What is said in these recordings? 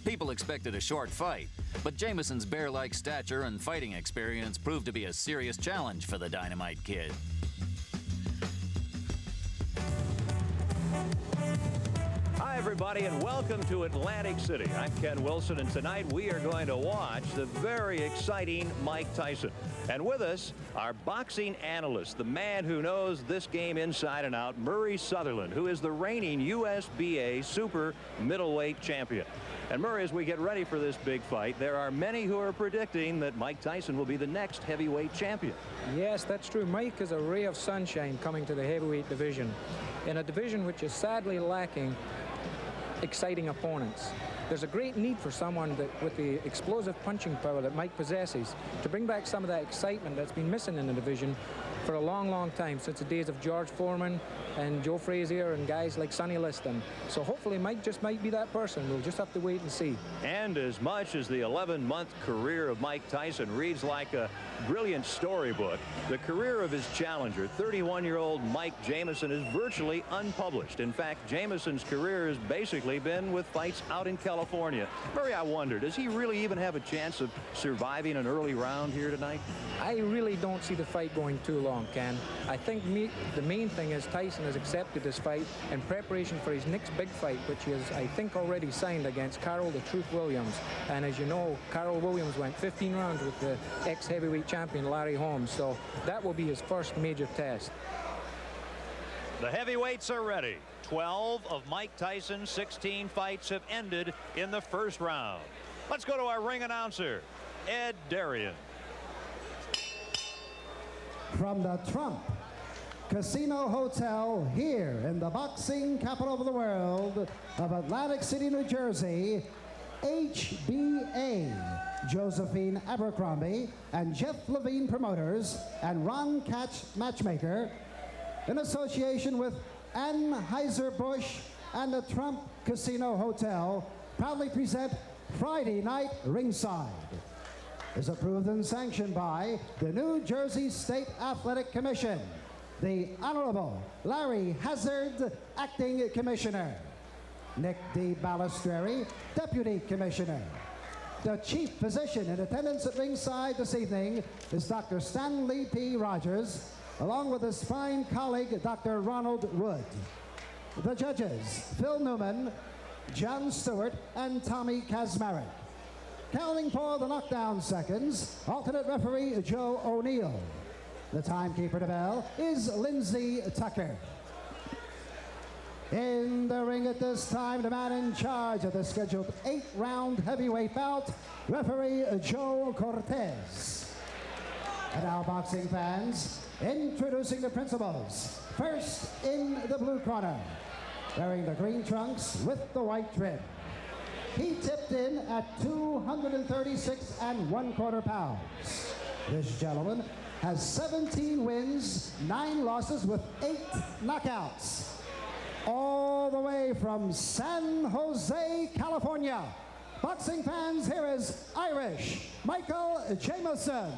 People expected a short fight, but Jameson's bear-like stature and fighting experience proved to be a serious challenge for the Dynamite Kid. Hi, everybody, and welcome to Atlantic City. I'm Ken Wilson, and tonight we are going to watch the very exciting Mike Tyson. And with us, our boxing analyst, the man who knows this game inside and out, Murray Sutherland, who is the reigning USBA super middleweight champion. And Murray, as we get ready for this big fight, there are many who are predicting that Mike Tyson will be the next heavyweight champion. Yes, that's true. Mike is a ray of sunshine coming to the heavyweight division, in a division which is sadly lacking exciting opponents. There's a great need for someone that, with the explosive punching power that Mike possesses, to bring back some of that excitement that's been missing in the division for a long, long time, since the days of George Foreman and Joe Frazier and guys like Sonny Liston. So hopefully Mike just might be that person. We'll just have to wait and see. And as much as the 11-month career of Mike Tyson reads like a brilliant storybook, the career of his challenger, 31-year-old Mike Jameson, is virtually unpublished. In fact, Jameson's career has basically been with fights out in California. Murray, I wonder, does he really even have a chance of surviving an early round here tonight? I really don't see the fight going too long, Ken. I think the main thing is Tyson has accepted this fight in preparation for his next big fight, which is, I think, already signed against Carol the Truth Williams. And as you know, Carol Williams went 15 rounds with the ex-heavyweight champion Larry Holmes, so that will be his first major test. The heavyweights are ready. 12 of Mike Tyson's 16 fights have ended in the first round. Let's go to our ring announcer, Ed Darian. From the Trump Casino Hotel here in the boxing capital of the world of Atlantic City, New Jersey, HBA, Josephine Abercrombie and Jeff Levine Promoters and Ron Catch Matchmaker, in association with Anheuser-Busch and the Trump Casino Hotel, proudly present Friday Night Ringside. Is approved and sanctioned by the New Jersey State Athletic Commission, the Honorable Larry Hazard, Acting Commissioner, Nick D. Balistreri, Deputy Commissioner. The chief physician in attendance at ringside this evening is Dr. Stanley P. Rogers, along with his fine colleague, Dr. Ronald Wood. The judges, Phil Newman, John Stewart, and Tommy Kazmarek. Counting for the knockdown seconds, alternate referee Joe O'Neill. The timekeeper to bell is Lindsey Tucker. In the ring at this time, the man in charge of the scheduled 8-round heavyweight bout, referee Joe Cortez. And now, boxing fans, introducing the principals. First, in the blue corner, wearing the green trunks with the white trim. He tipped in at 236 1/4 pounds. This gentleman has 17 wins, 9 losses with 8 knockouts. All the way from San Jose, California. Boxing fans, here is Irish Michael Jameson.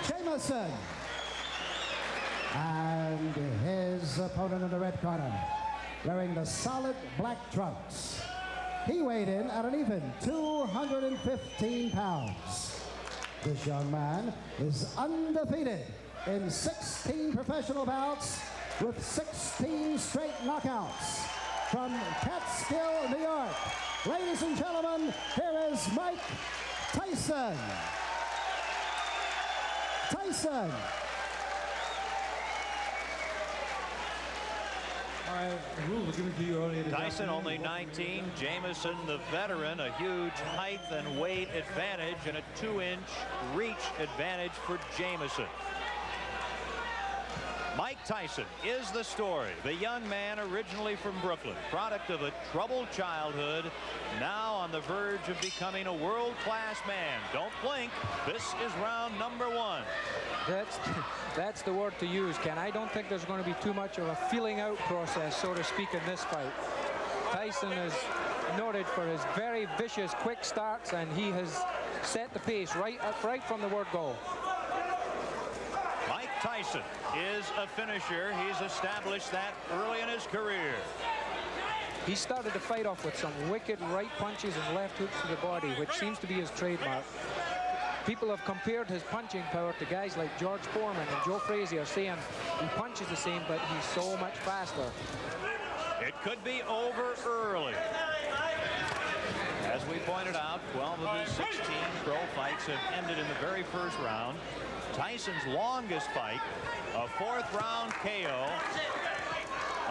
Jameson. And his opponent in the red corner, wearing the solid black trunks. He weighed in at an even 215 pounds. This young man is undefeated in 16 professional bouts with 16 straight knockouts. From Catskill, New York, ladies and gentlemen, here is Mike Tyson. Tyson. Tyson only 19, Jameson the veteran, a huge height and weight advantage and a 2-inch reach advantage for Jameson. Mike Tyson is the story. The young man originally from Brooklyn, product of a troubled childhood, now on the verge of becoming a world-class man. Don't blink. This is round number 1. That's the word to use, Ken. I don't think there's going to be too much of a feeling out process, so to speak, in this fight. Tyson is noted for his very vicious quick starts, and he has set the pace right from the word go. Mike Tyson is a finisher. He's established that early in his career. He started the fight off with some wicked right punches and left hooks to the body, which seems to be his trademark. People have compared his punching power to guys like George Foreman and Joe Frazier, saying he punches the same, but he's so much faster. It could be over early. As we pointed out, 12 of his 16 pro fights have ended in the very first round. Tyson's longest fight, a fourth-round KO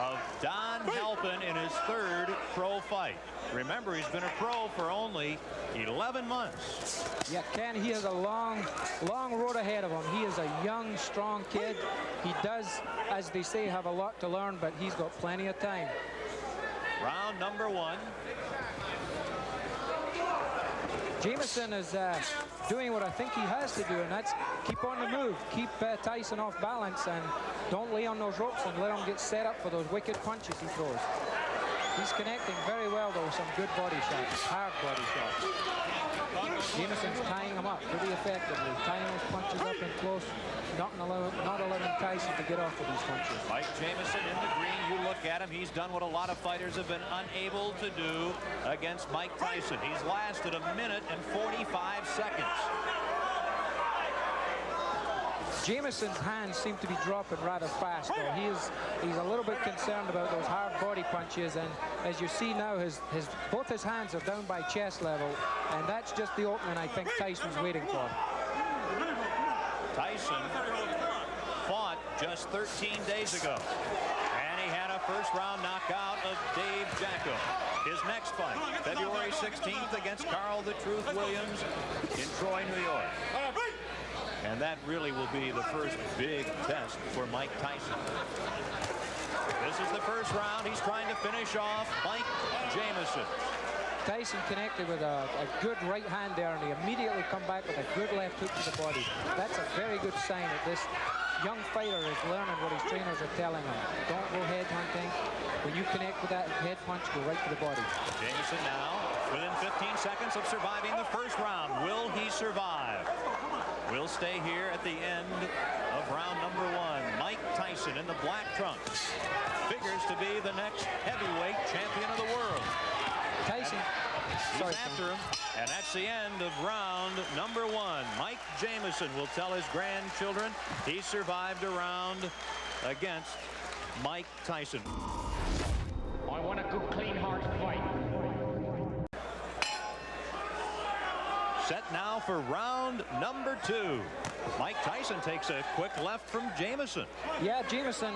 of Don Halpin in his third pro fight. Remember, he's been a pro for only 11 months. Yeah, Ken, he has a long road ahead of him. He is a young, strong kid. He does, as they say, have a lot to learn, but he's got plenty of time. Round number 1. Jameson is doing what I think he has to do, and that's keep on the move, keep Tyson off balance, and don't lay on those ropes and let him get set up for those wicked punches he throws. He's connecting very well, though, with some good body shots, hard body shots. Jameson's tying him up pretty effectively, tying those punches up in close, not allowing Tyson to get off of these punches. Mike Jameson in the green. You look at him, he's done what a lot of fighters have been unable to do against Mike Tyson. He's lasted 1 minute and 45 seconds. Jameson's hands seem to be dropping rather fast, though. He's a little bit concerned about those hard body punches, and as you see now, both his hands are down by chest level, and that's just the opening I think Tyson's waiting for. Tyson fought just 13 days ago, and he had a first-round knockout of Dave Jacko. His next fight, February 16th against Carl the Truth Williams in Troy, New York. And that really will be the first big test for Mike Tyson. This is the first round. He's trying to finish off Mike Jameson. Tyson connected with a good right hand there, and he immediately come back with a good left hook to the body. That's a very good sign that this young fighter is learning what his trainers are telling him. Don't go head hunting. When you connect with that head punch, go right to the body. Jameson now within 15 seconds of surviving the first round. Will he survive? We'll stay here at the end of round number 1. Mike Tyson in the black trunks figures to be the next heavyweight champion of the world. Tyson, he's after him, and that's the end of round number 1. Mike Jameson will tell his grandchildren he survived a round against Mike Tyson. I want a good, clean, hard fight. Set now for round number 2. Mike Tyson takes a quick left from Jameson. Yeah, Jameson,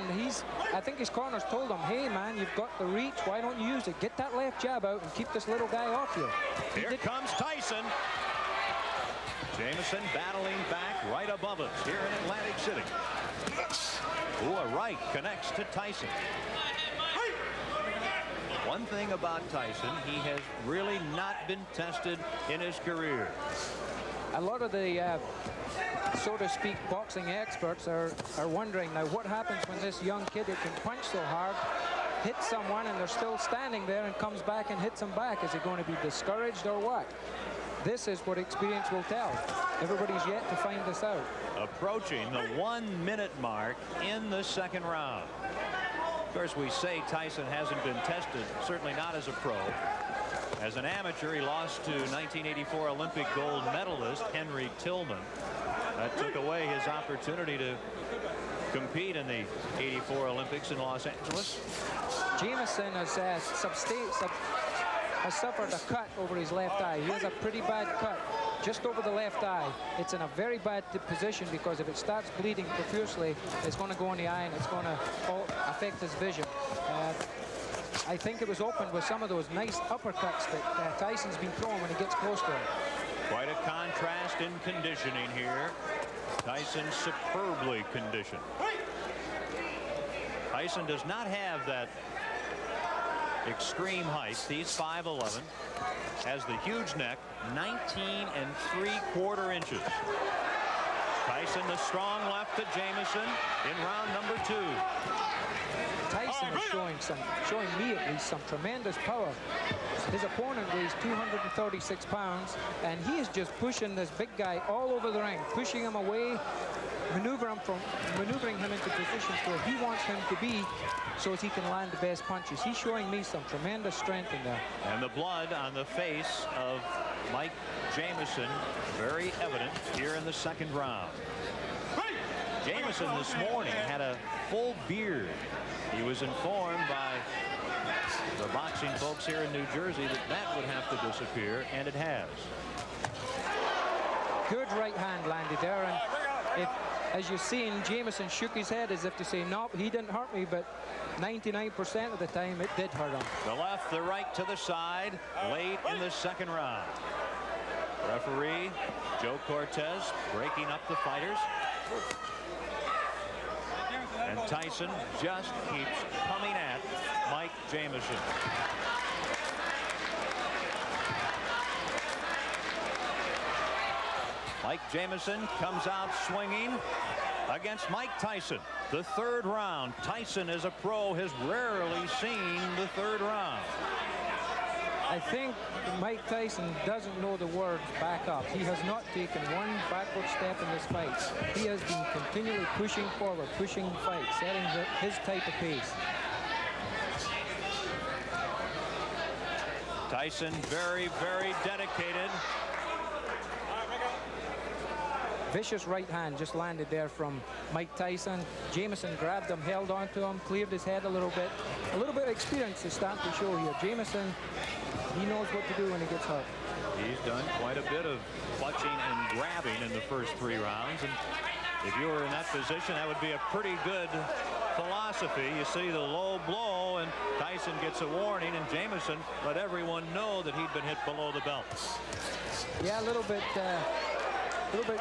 I think his corners told him, hey man, you've got the reach, why don't you use it? Get that left jab out and keep this little guy off you. Here comes Tyson. Jameson battling back right above us here in Atlantic City. Ooh, a right connects to Tyson. One thing about Tyson, he has really not been tested in his career. A lot of the, so to speak, boxing experts are wondering now what happens when this young kid who can punch so hard hits someone and they're still standing there and comes back and hits them back. Is he going to be discouraged or what? This is what experience will tell. Everybody's yet to find this out. Approaching the 1 minute mark in the second round. Of course, we say Tyson hasn't been tested, certainly not as a pro. As an amateur, he lost to 1984 Olympic gold medalist Henry Tillman. That took away his opportunity to compete in the 84 Olympics in Los Angeles. Jameson has suffered a cut over his left eye. He has a pretty bad cut just over the left eye. It's in a very bad position because if it starts bleeding profusely, it's going to go in the eye and it's going to affect his vision. I think it was opened with some of those nice uppercuts that Tyson's been throwing when he gets close to him. Quite a contrast in conditioning here. Tyson superbly conditioned. Tyson does not have that extreme height. He's 5'11", has the huge neck, 19 3/4 inches. Tyson, the strong left to Jameson in round number 2. Tyson is showing me at least some tremendous power. His opponent weighs 236 pounds, and he is just pushing this big guy all over the ring, pushing him away, maneuvering him into positions where he wants him to be so as he can land the best punches. He's showing me some tremendous strength in there. And the blood on the face of Mike Jameson very evident here in the second round. Jameson this morning had a full beard. He was informed by the boxing folks here in New Jersey that that would have to disappear, and it has. Good right hand landed there, and if, as you've seen, Jameson shook his head as if to say, no, he didn't hurt me, but 99% of the time it did hurt him. The left, the right to the side late in the second round. Referee Joe Cortez breaking up the fighters. And Tyson just keeps coming at Mike Jameson. Mike Jameson comes out swinging against Mike Tyson. The third round. Tyson, as a pro, has rarely seen the third round. I think Mike Tyson doesn't know the words back up. He has not taken one backward step in this fight. He has been continually pushing forward, pushing the fight, setting his type of pace. Tyson very, very dedicated. Vicious right hand just landed there from Mike Tyson. Jameson grabbed him, held on to him, cleared his head a little bit. A little bit of experience is starting to show here. Jameson, he knows what to do when he gets hurt. He's done quite a bit of clutching and grabbing in the first three rounds. And if you were in that position, that would be a pretty good philosophy. You see the low blow, and Tyson gets a warning, and Jameson let everyone know that he'd been hit below the belt. Yeah, a little bit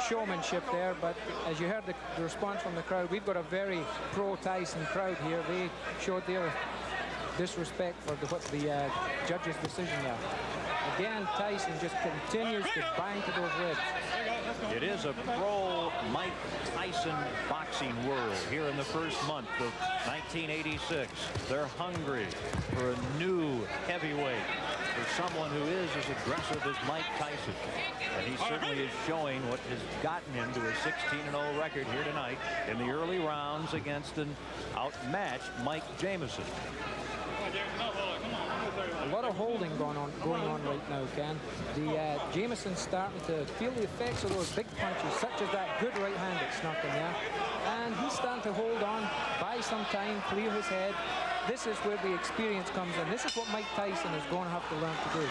showmanship there, but as you heard the response from the crowd, we've got a very pro-Tyson crowd here. They showed their disrespect for the judge's decision there. Again, Tyson just continues to bang to those ribs. It is a pro-Mike Tyson boxing world here in the first month of 1986. They're hungry for a new heavyweight, for someone who is as aggressive as Mike Tyson. And he certainly is showing what has gotten him to a 16-0 record here tonight in the early rounds against an outmatched Mike Jameson. A lot of holding going on right now, Ken. The Jameson's starting to feel the effects of those big punches, such as that good right hand that snuck in there. And he's starting to hold on, buy some time, clear his head. This is where the experience comes in. This is what Mike Tyson is going to have to learn to do.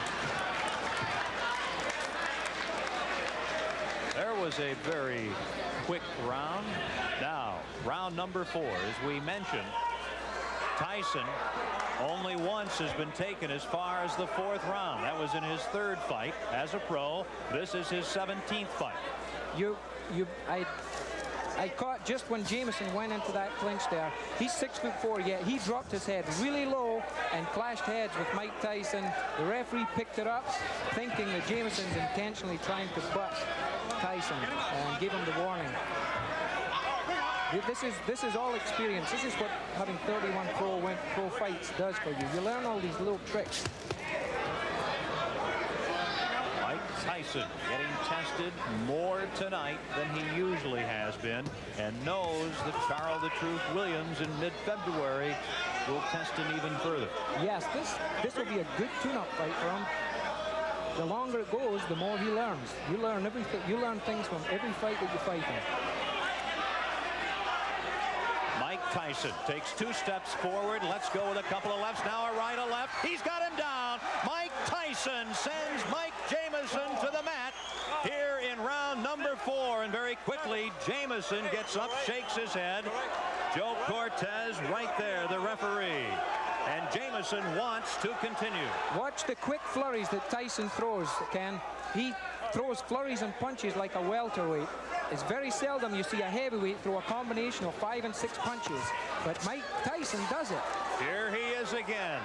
There was a very quick round. Now, round number 4, as we mentioned, Tyson only once has been taken as far as the 4th round. That was in his 3rd fight as a pro. This is his 17th fight. I caught just when Jameson went into that clinch there. He's 6'4", yet he dropped his head really low and clashed heads with Mike Tyson. The referee picked it up, thinking that Jameson's intentionally trying to butt Tyson and give him the warning. This is all experience. This is what having 31 pro fights does for you. You learn all these little tricks. Mike Tyson getting tested more tonight than he usually has been, and knows that Charles the Truth Williams in mid-February will test him even further. Yes, this will be a good tune-up fight for him. The longer it goes, the more he learns. You learn everything. You learn things from every fight that you fight in. Mike Tyson takes 2 steps forward. Let's go with a couple of lefts. Now a right, a left. He's got him down. Mike Tyson sends Mike Jameson to the mat here in round number 4. And very quickly, Jameson gets up, shakes his head. Joe Cortez right there, the referee. And Jameson wants to continue. Watch the quick flurries that Tyson throws, Ken. He throws flurries and punches like a welterweight. It's very seldom you see a heavyweight throw a combination of 5 and 6 punches, but Mike Tyson does it. Here he is again.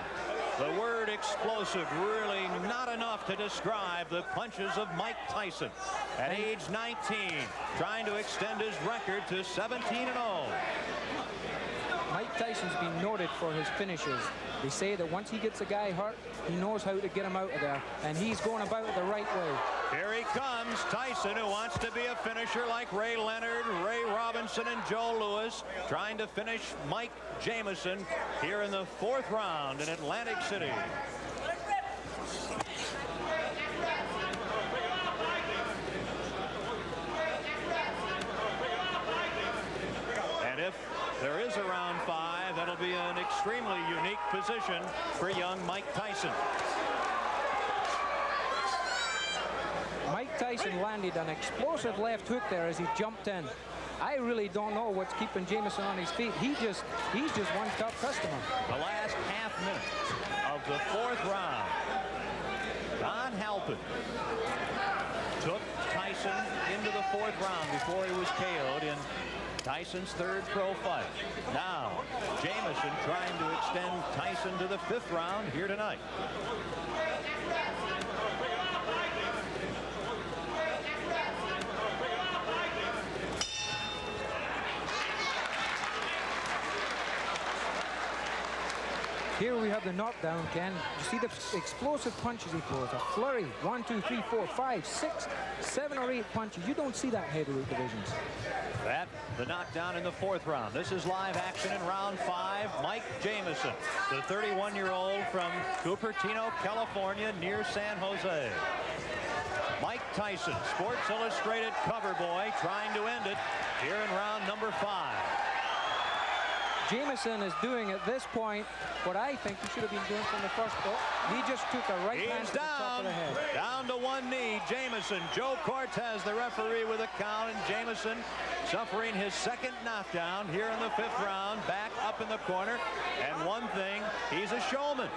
The word explosive really not enough to describe the punches of Mike Tyson. At age 19, trying to extend his record to 17-0. Mike Tyson's been noted for his finishes. They say that once he gets a guy hurt, he knows how to get him out of there, and he's going about it the right way. Here he comes, Tyson, who wants to be a finisher like Ray Leonard, Ray Robinson, and Joe Louis, trying to finish Mike Jameson here in the 4th round in Atlantic City. And if there is a round 5, that'll be an extremely unique position for young Mike Tyson. Mike Tyson landed an explosive left hook there as he jumped in. I really don't know what's keeping Jameson on his feet. He's just one tough customer. The last half minute of the 4th round. Don Halpin took Tyson into the 4th round before he was KO'd in Tyson's 3rd pro fight. Now, Jameson trying to extend Tyson to the 5th round here tonight. Here we have the knockdown, Ken. You see the explosive punches he throws. A flurry. 1, 2, 3, 4, 5, 6, 7 or 8 punches. You don't see that heavyweight divisions. That, the knockdown in the 4th round. This is live action in round 5. Mike Jameson, the 31-year-old from Cupertino, California, near San Jose. Mike Tyson, Sports Illustrated cover boy, trying to end it here in round number 5. Jameson is doing at this point what I think he should have been doing from the first. He just took a right hand to the top of the head. Down to one knee, Jameson. Joe Cortez, the referee, with a count, and Jameson suffering his 2nd knockdown here in the 5th round, back up in the corner. And one thing, he's a showman.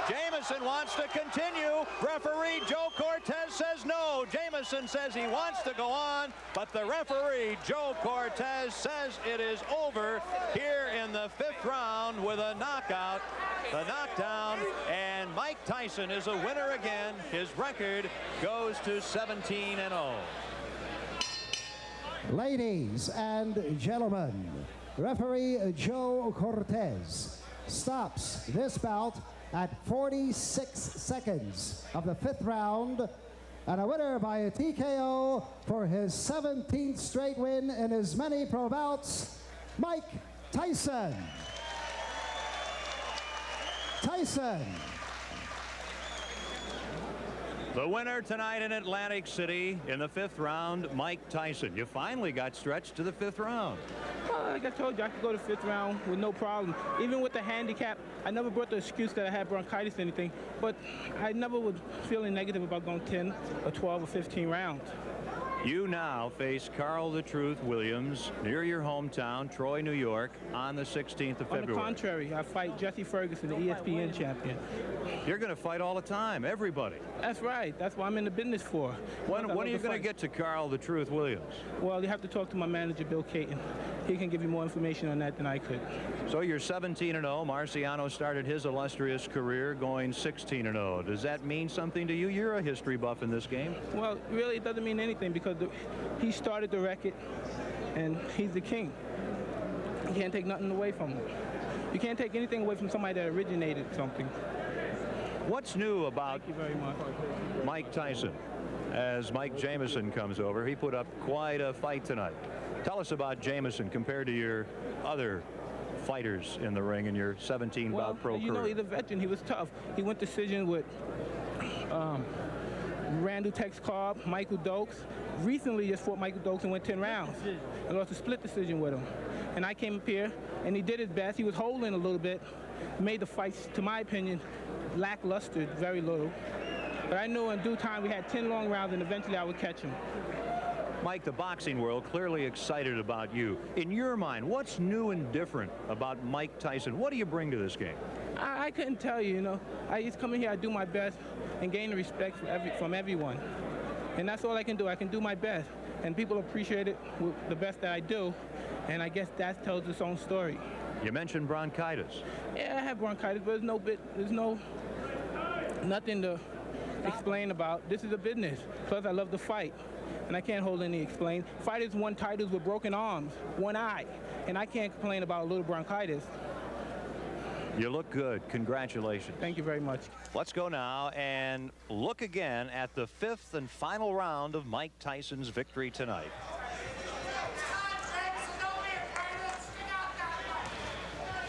Jameson wants to continue. Referee Joe Cortez says no. Jameson says he wants to go on, but the referee Joe Cortez says it is over here in the 5th round with a knockout. The knockdown, and Mike Tyson is a winner again. His record goes to 17-0. Ladies and gentlemen, referee Joe Cortez stops this bout at 46 seconds of the 5th round, and a winner by a TKO for his 17th straight win in his many pro bouts, Mike Tyson. Tyson. The winner tonight in Atlantic City in the 5th round, Mike Tyson. You finally got stretched to the 5th round. Well, like I told you, I could go to 5th round with no problem. Even with the handicap, I never brought the excuse that I had bronchitis or anything, but I never was feeling negative about going 10 or 12 or 15 rounds. You now face Carl the Truth Williams near your hometown, Troy, New York, on the 16th of February. On the contrary, I fight Jesse Ferguson, the ESPN champion. You're going to fight all the time, everybody. That's right. That's what I'm in the business for. When are you going to get to Carl the Truth Williams? Well, you have to talk to my manager, Bill Caton. He can give you more information on that than I could. So you're 17-0. Marciano started his illustrious career going 16-0. Does that mean something to you? You're a history buff in this game. Well, really, it doesn't mean anything because he started the record, and he's the king. You can't take nothing away from him. You can't take anything away from somebody that originated something. What's new about Thank you very much. Mike Tyson? As Mike Jameson comes over, he put up quite a fight tonight. Tell us about Jameson compared to your other fighters in the ring in your 17-bout pro career. You know, he's a veteran. He was tough. He went decision with Randall Tex Cobb, Michael Dokes. Recently just fought Michael Dokes and went 10 rounds. And lost a split decision with him. And I came up here, and he did his best. He was holding a little bit. Made the fights, to my opinion, lackluster, very little. But I knew in due time we had 10 long rounds, and eventually I would catch him. Mike, the boxing world clearly excited about you. In your mind, what's new and different about Mike Tyson? What do you bring to this game? I couldn't tell you, you know. I just come in here, I do my best, and gain the respect from everyone. And that's all I can do. I can do my best. And people appreciate it with the best that I do. And I guess that tells its own story. You mentioned bronchitis. Yeah, I have bronchitis, but there's nothing to explain about. This is a business. Plus, I love to fight. and I can't hold any explain. Fighters won titles with broken arms, one eye, and I can't complain about a little bronchitis. You look good. Congratulations. Thank you very much. Let's go now and look again at the 5th and final round of Mike Tyson's victory tonight.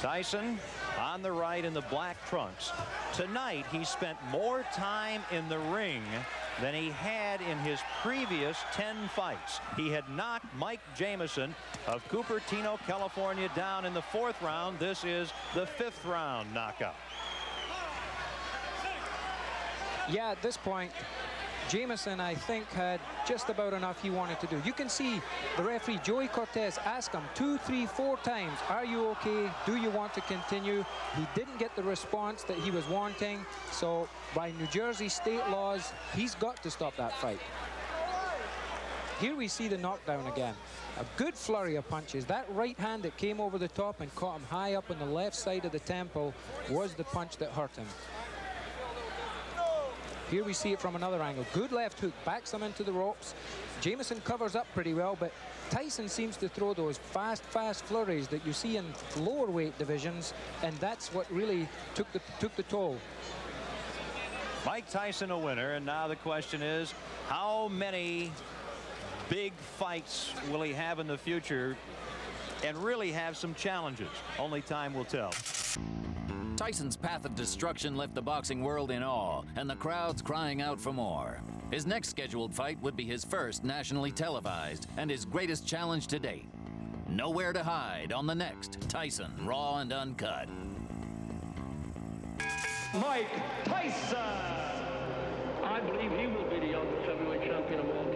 Tyson on the right in the black trunks. Tonight he spent more time in the ring than he had in his previous 10 fights. He had knocked Mike Jameson of Cupertino, California down in the 4th round. This is the 5th round knockout. Yeah, at this point, Jameson, I think, had just about enough he wanted to do. You can see the referee, Joey Cortez, ask him 2, 3, 4 times, are you okay? Do you want to continue? He didn't get the response that he was wanting. So by New Jersey state laws, he's got to stop that fight. Here we see the knockdown again. A good flurry of punches. That right hand that came over the top and caught him high up on the left side of the temple was the punch that hurt him. Here we see it from another angle. Good left hook, backs him into the ropes. Jameson covers up pretty well, but Tyson seems to throw those fast flurries that you see in lower weight divisions, and that's what really took the toll. Mike Tyson a winner, and now the question is, how many big fights will he have in the future and really have some challenges? Only time will tell. Tyson's path of destruction left the boxing world in awe, and the crowds crying out for more. His next scheduled fight would be his first nationally televised and his greatest challenge to date. Nowhere to hide on the next Tyson Raw and Uncut. Mike Tyson! I believe he will be the youngest heavyweight champion of all time.